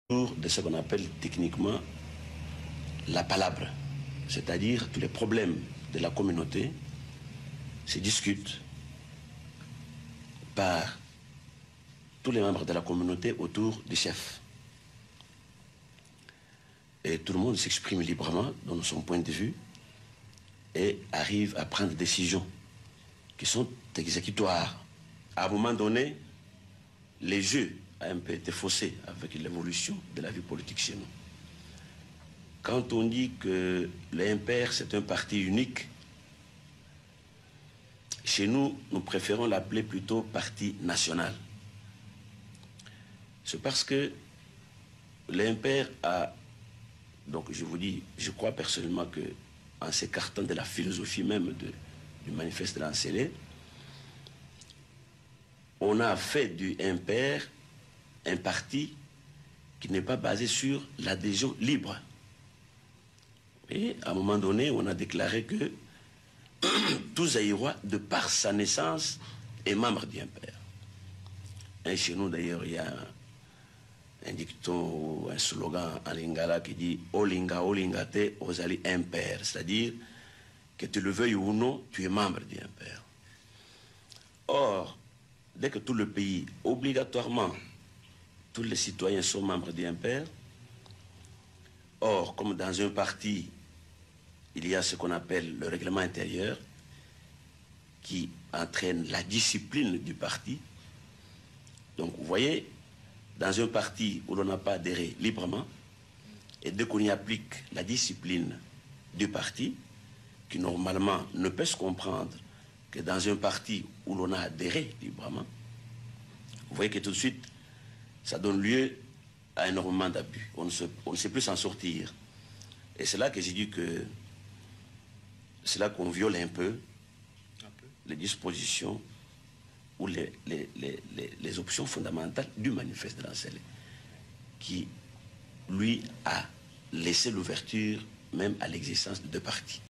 de ce qu'on appelle techniquement la palabre, c'est-à-dire tous les problèmes de la communauté se discutent par tous les membres de la communauté autour du chef. Et tout le monde s'exprime librement dans son point de vue et arrive à prendre des décisions qui sont exécutoires. À un moment donné, les jeux ont un peu été faussés avec l'évolution de la vie politique chez nous. Quand on dit que le MPR c'est un parti unique, chez nous, nous préférons l'appeler plutôt parti national. C'est parce que le MPR a, donc je vous dis, je crois personnellement que en s'écartant de la philosophie même du manifeste de l'Ancélé, on a fait du MPR un parti qui n'est pas basé sur l'adhésion libre. Et à un moment donné, on a déclaré que tout Zaïrois, de par sa naissance, est membre du MPR. Et chez nous, d'ailleurs, il y a un dicton, un slogan en lingala qui dit « Olinga, olingate, ozali MPR », c'est-à-dire que tu le veuilles ou non, tu es membre du MPR. Or, dès que tout le pays, obligatoirement, tous les citoyens sont membres du MPR, or, comme dans un parti, il y a ce qu'on appelle le règlement intérieur qui entraîne la discipline du parti. Donc, vous voyez, dans un parti où l'on n'a pas adhéré librement, et dès qu'on y applique la discipline du parti, qui normalement ne peut se comprendre que dans un parti où l'on a adhéré librement, vous voyez que tout de suite, ça donne lieu à énormément d'abus. On ne sait plus s'en sortir. Et c'est là que j'ai dit que c'est là qu'on viole un peu les dispositions ou les options fondamentales du manifeste de l'Ancélé, qui, lui, a laissé l'ouverture même à l'existence de deux partis.